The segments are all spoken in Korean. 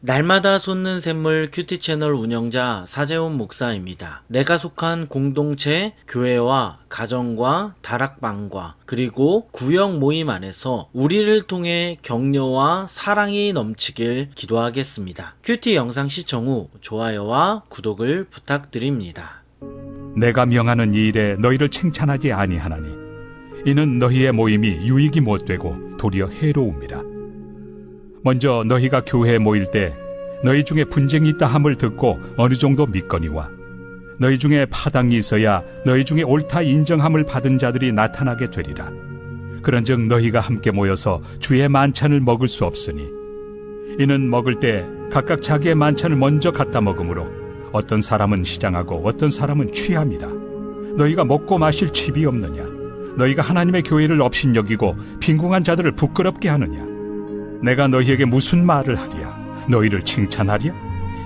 날마다 솟는 샘물 큐티 채널 운영자 사재훈 목사입니다. 내가 속한 공동체, 교회와 가정과 다락방과 그리고 구역 모임 안에서 우리를 통해 격려와 사랑이 넘치길 기도하겠습니다. 큐티 영상 시청 후 좋아요와 구독을 부탁드립니다. 내가 명하는 이 일에 너희를 칭찬하지 아니하나니 이는 너희의 모임이 유익이 못되고 도리어 해로움이라. 먼저 너희가 교회에 모일 때 너희 중에 분쟁이 있다 함을 듣고 어느 정도 믿거니와 너희 중에 파당이 있어야 너희 중에 옳다 인정함을 받은 자들이 나타나게 되리라. 그런즉 너희가 함께 모여서 주의 만찬을 먹을 수 없으니 이는 먹을 때 각각 자기의 만찬을 먼저 갖다 먹으므로 어떤 사람은 시장하고 어떤 사람은 취함이라. 너희가 먹고 마실 칩이 없느냐? 너희가 하나님의 교회를 업신여기고 빈궁한 자들을 부끄럽게 하느냐? 내가 너희에게 무슨 말을 하랴? 너희를 칭찬하랴?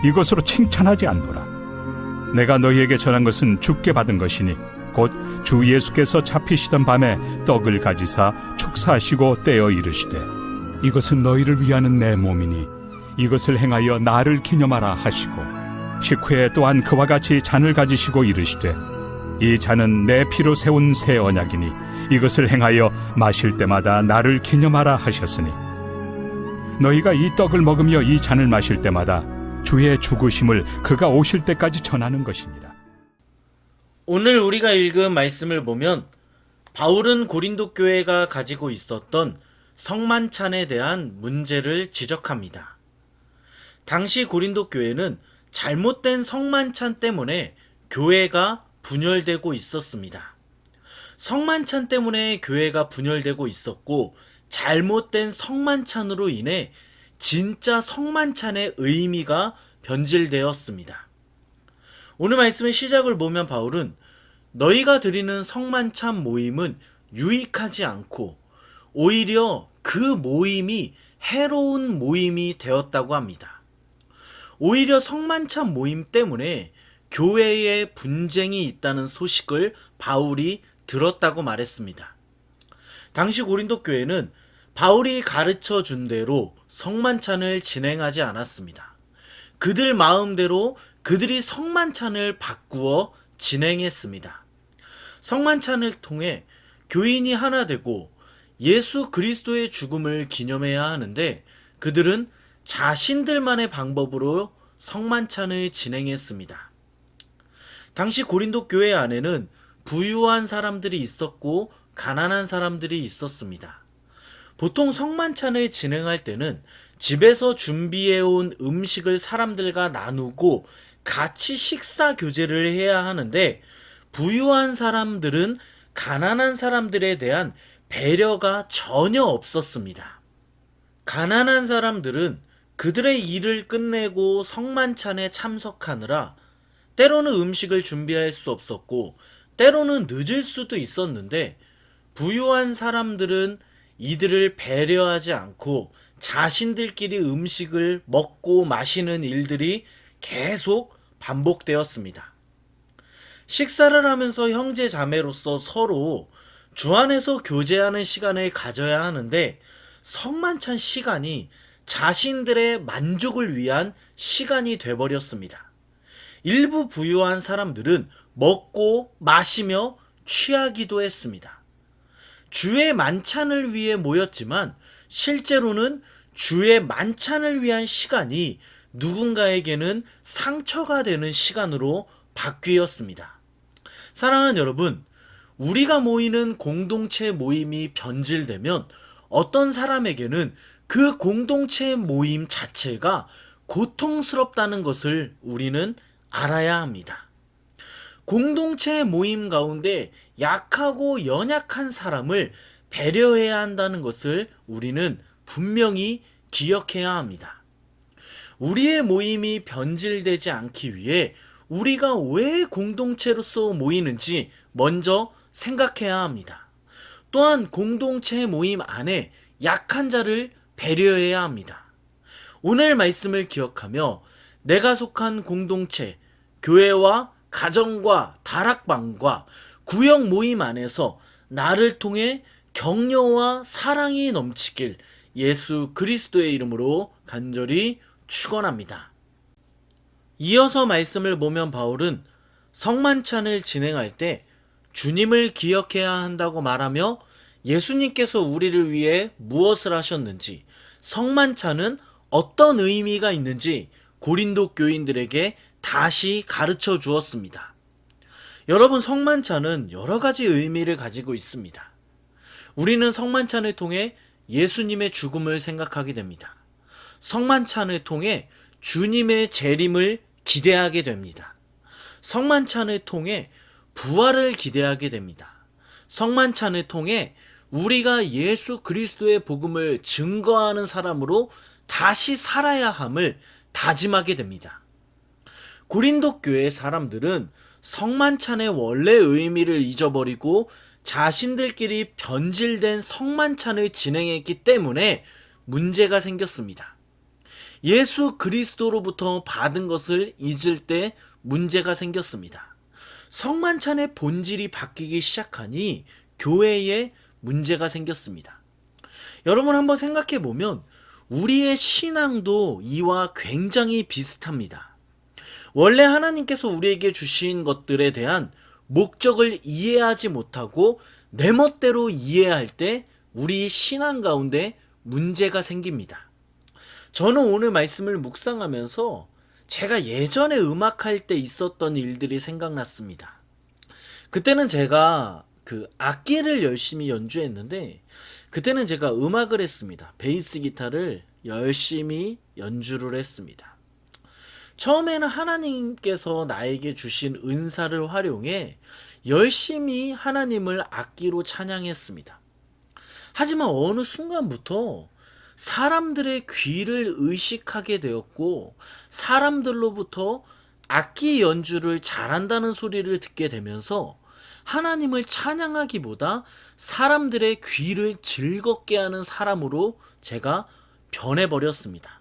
이것으로 칭찬하지 않노라. 내가 너희에게 전한 것은 주께 받은 것이니 곧 주 예수께서 잡히시던 밤에 떡을 가지사 축사하시고 떼어 이르시되 이것은 너희를 위하는 내 몸이니 이것을 행하여 나를 기념하라 하시고 식후에 또한 그와 같이 잔을 가지시고 이르시되 이 잔은 내 피로 세운 새 언약이니 이것을 행하여 마실 때마다 나를 기념하라 하셨으니 너희가 이 떡을 먹으며 이 잔을 마실 때마다 주의 죽으심을 그가 오실 때까지 전하는 것입니다. 오늘 우리가 읽은 말씀을 보면 바울은 고린도 교회가 가지고 있었던 성만찬에 대한 문제를 지적합니다. 당시 고린도 교회는 잘못된 성만찬 때문에 교회가 분열되고 있었습니다. 성만찬 때문에 교회가 분열되고 있었고 잘못된 성만찬으로 인해 진짜 성만찬의 의미가 변질되었습니다. 오늘 말씀의 시작을 보면 바울은 너희가 드리는 성만찬 모임은 유익하지 않고 오히려 그 모임이 해로운 모임이 되었다고 합니다. 오히려 성만찬 모임 때문에 교회에 분쟁이 있다는 소식을 바울이 들었다고 말했습니다. 당시 고린도 교회는 바울이 가르쳐 준 대로 성만찬을 진행하지 않았습니다. 그들 마음대로 그들이 성만찬을 바꾸어 진행했습니다. 성만찬을 통해 교인이 하나 되고 예수 그리스도의 죽음을 기념해야 하는데 그들은 자신들만의 방법으로 성만찬을 진행했습니다. 당시 고린도 교회 안에는 부유한 사람들이 있었고 가난한 사람들이 있었습니다. 보통 성만찬을 진행할 때는 집에서 준비해온 음식을 사람들과 나누고 같이 식사 교제를 해야 하는데 부유한 사람들은 가난한 사람들에 대한 배려가 전혀 없었습니다. 가난한 사람들은 그들의 일을 끝내고 성만찬에 참석하느라 때로는 음식을 준비할 수 없었고 때로는 늦을 수도 있었는데 부유한 사람들은 이들을 배려하지 않고 자신들끼리 음식을 먹고 마시는 일들이 계속 반복되었습니다. 식사를 하면서 형제 자매로서 서로 주 안에서 교제하는 시간을 가져야 하는데 성만찬 시간이 자신들의 만족을 위한 시간이 되어버렸습니다. 일부 부유한 사람들은 먹고 마시며 취하기도 했습니다. 주의 만찬을 위해 모였지만 실제로는 주의 만찬을 위한 시간이 누군가에게는 상처가 되는 시간으로 바뀌었습니다. 사랑하는 여러분, 우리가 모이는 공동체 모임이 변질되면 어떤 사람에게는 그 공동체 모임 자체가 고통스럽다는 것을 우리는 알아야 합니다. 공동체 모임 가운데 약하고 연약한 사람을 배려해야 한다는 것을 우리는 분명히 기억해야 합니다. 우리의 모임이 변질되지 않기 위해 우리가 왜 공동체로서 모이는지 먼저 생각해야 합니다. 또한 공동체 모임 안에 약한 자를 배려해야 합니다. 오늘 말씀을 기억하며 내가 속한 공동체, 교회와 가정과 다락방과 구역 모임 안에서 나를 통해 격려와 사랑이 넘치길 예수 그리스도의 이름으로 간절히 축원합니다. 이어서 말씀을 보면 바울은 성만찬을 진행할 때 주님을 기억해야 한다고 말하며 예수님께서 우리를 위해 무엇을 하셨는지, 성만찬은 어떤 의미가 있는지 고린도 교인들에게 다시 가르쳐 주었습니다. 여러분, 성만찬은 여러 가지 의미를 가지고 있습니다. 우리는 성만찬을 통해 예수님의 죽음을 생각하게 됩니다. 성만찬을 통해 주님의 재림을 기대하게 됩니다. 성만찬을 통해 부활을 기대하게 됩니다. 성만찬을 통해 우리가 예수 그리스도의 복음을 증거하는 사람으로 다시 살아야 함을 다짐하게 됩니다. 고린도 교회 사람들은 성만찬의 원래 의미를 잊어버리고 자신들끼리 변질된 성만찬을 진행했기 때문에 문제가 생겼습니다. 예수 그리스도로부터 받은 것을 잊을 때 문제가 생겼습니다. 성만찬의 본질이 바뀌기 시작하니 교회에 문제가 생겼습니다. 여러분, 한번 생각해 보면 우리의 신앙도 이와 굉장히 비슷합니다. 원래 하나님께서 우리에게 주신 것들에 대한 목적을 이해하지 못하고 내 멋대로 이해할 때 우리 신앙 가운데 문제가 생깁니다. 저는 오늘 말씀을 묵상하면서 제가 예전에 음악할 때 있었던 일들이 생각났습니다. 그때는 제가 악기를 열심히 연주했는데, 그때는 제가 음악을 했습니다. 베이스 기타를 열심히 연주를 했습니다. 처음에는 하나님께서 나에게 주신 은사를 활용해 열심히 하나님을 악기로 찬양했습니다. 하지만 어느 순간부터 사람들의 귀를 의식하게 되었고, 사람들로부터 악기 연주를 잘한다는 소리를 듣게 되면서 하나님을 찬양하기보다 사람들의 귀를 즐겁게 하는 사람으로 제가 변해버렸습니다.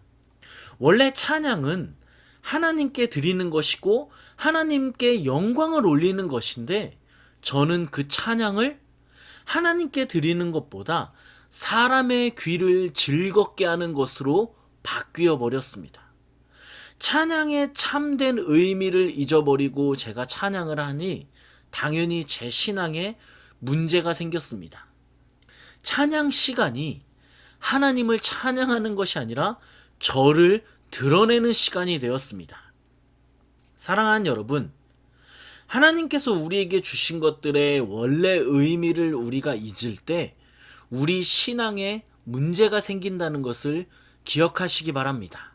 원래 찬양은 하나님께 드리는 것이고 하나님께 영광을 올리는 것인데, 저는 그 찬양을 하나님께 드리는 것보다 사람의 귀를 즐겁게 하는 것으로 바뀌어 버렸습니다. 찬양의 참된 의미를 잊어버리고 제가 찬양을 하니 당연히 제 신앙에 문제가 생겼습니다. 찬양 시간이 하나님을 찬양하는 것이 아니라 저를 드러내는 시간이 되었습니다. 사랑하는 여러분, 하나님께서 우리에게 주신 것들의 원래 의미를 우리가 잊을 때 우리 신앙에 문제가 생긴다는 것을 기억하시기 바랍니다.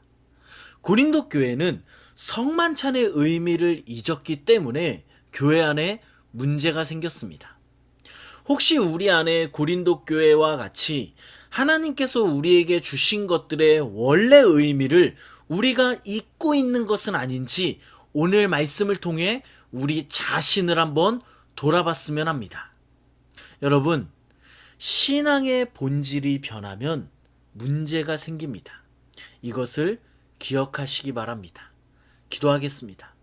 고린도 교회는 성만찬의 의미를 잊었기 때문에 교회 안에 문제가 생겼습니다. 혹시 우리 안에 고린도 교회와 같이 하나님께서 우리에게 주신 것들의 원래 의미를 우리가 잊고 있는 것은 아닌지 오늘 말씀을 통해 우리 자신을 한번 돌아봤으면 합니다. 여러분, 신앙의 본질이 변하면 문제가 생깁니다. 이것을 기억하시기 바랍니다. 기도하겠습니다.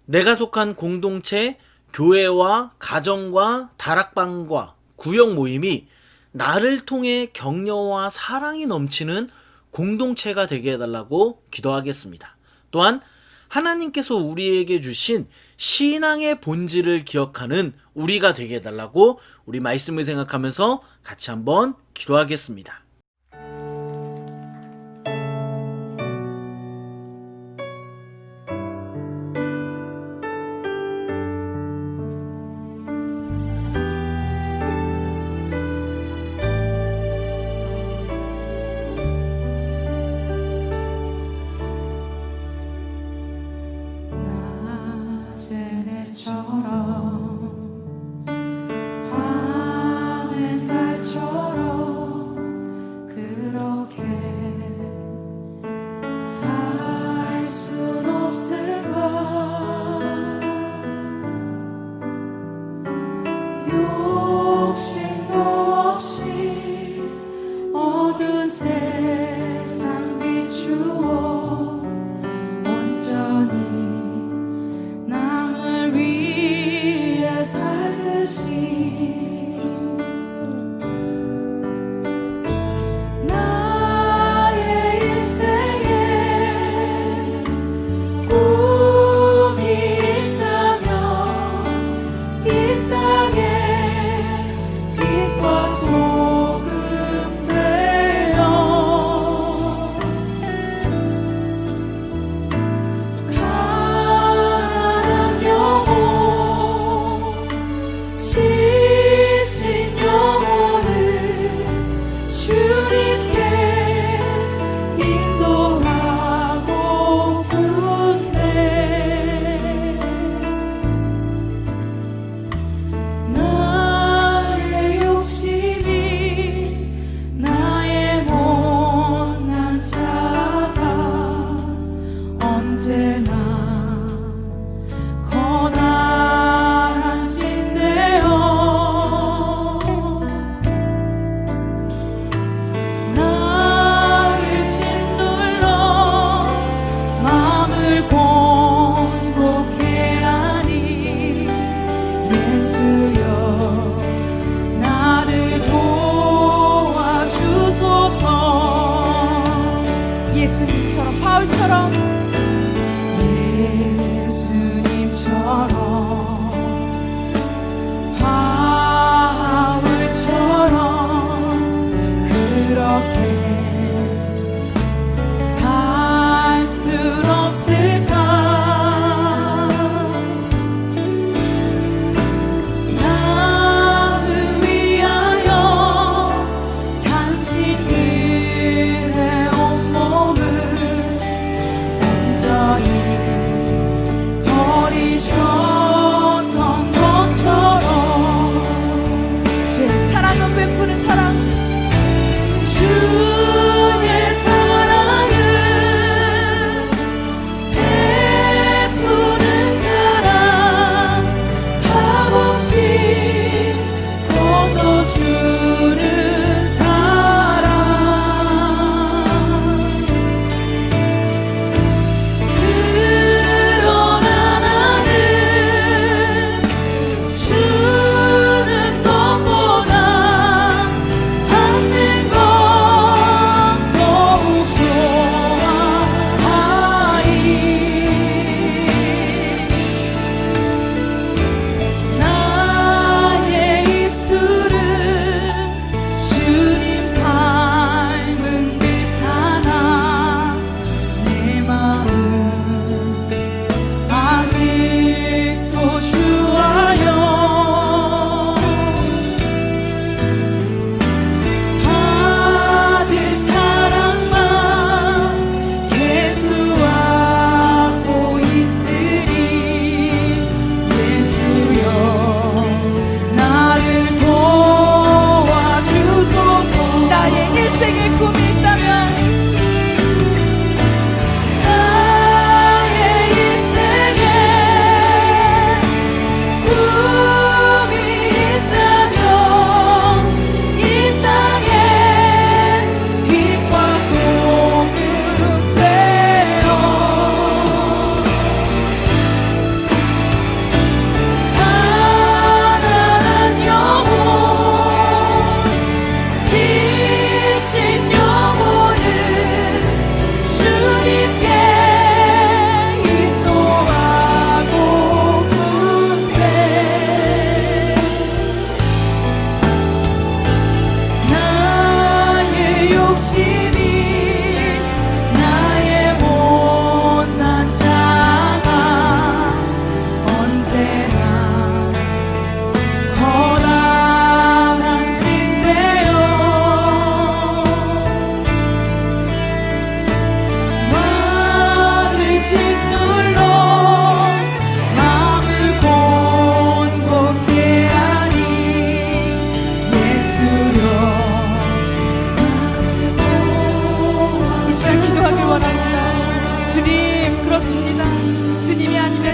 내가 속한 공동체, 교회와 가정과 다락방과 구역 모임이 나를 통해 격려와 사랑이 넘치는 공동체가 되게 해달라고 기도하겠습니다. 또한 하나님께서 우리에게 주신 신앙의 본질을 기억하는 우리가 되게 해달라고 우리 말씀을 생각하면서 같이 한번 기도하겠습니다. 나제네처럼 밤의 달처럼 예수님처럼 바울처럼 바울처럼 그렇게 살 순 없을까? 나를 위하여 당신들의 온몸을 온전히 버리셨던 것처럼 주의 사랑은 베푸는 사랑, 주의 사랑은 베푸는 사랑 값없이 거저주는 사랑 그러나 나는 주는 것보다 받는 것 더욱 좋아하리 나의 입술은 주님 닮은 듯하나 내 마음은 아직도 주와요 받을 사랑만 계수하고 있으리 예수여 나를 도와주소서 나의 일생의 꿈이 있다면 나의 일생에 꿈이 있다면 이 땅에 빛과 소금 되어 가난한 영혼 지친 영혼을 주님께 인도하고픈데 나의 욕심이 나의 못난 자가 언제나 커다란 짐대요 나를 짓눌러 마음을 곤곡해 하니 예수여 이 시간 기도하길 원합니다. 주님, 그렇습니다. 주님이 아니면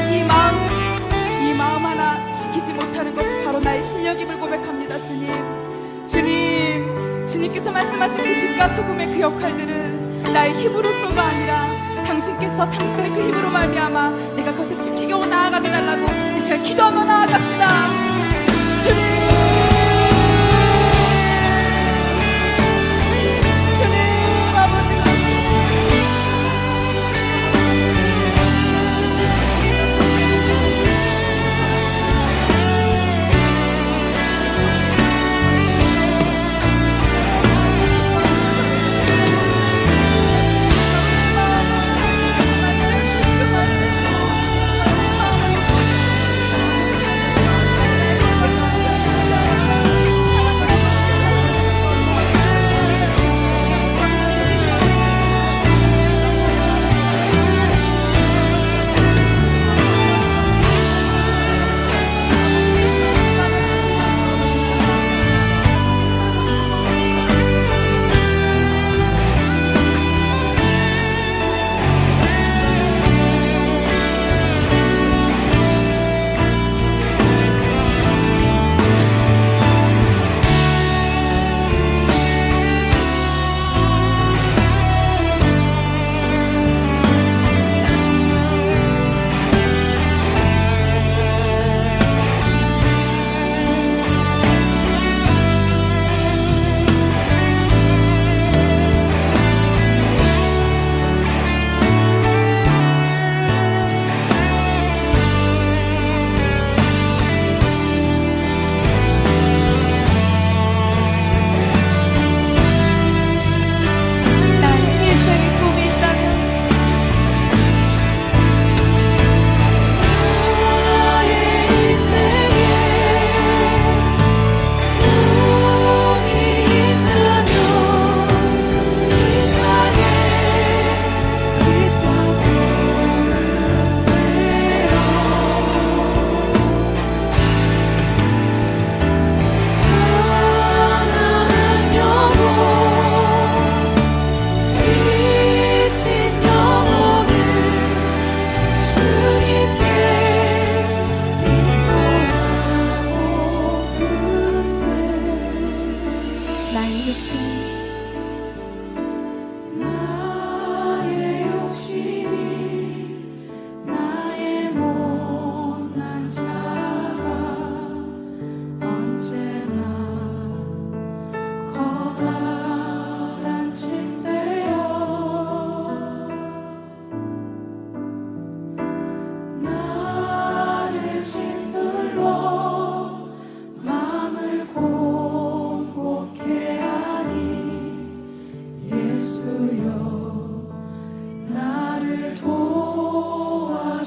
이 마음 하나 지키지 못하는 것이 바로 나의 실력임을 고백합니다. 주님께서 말씀하신 그 빛과 소금의 그 역할들은 나의 힘으로서가 아니라 당신께서 당신의 그 힘으로 말미암아 내가 그것을 지키고 나아가게 달라고 이 시간 기도하며 나아갑시다. 주님 아버지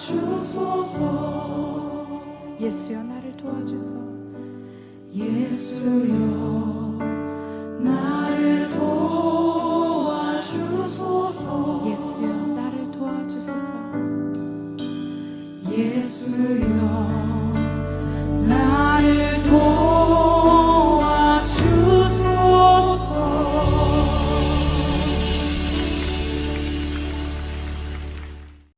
도와주소서. 예수여 나를 도와주소. 예수여 나를 도와주소서. 예수여 나를 도와주소서. 예수여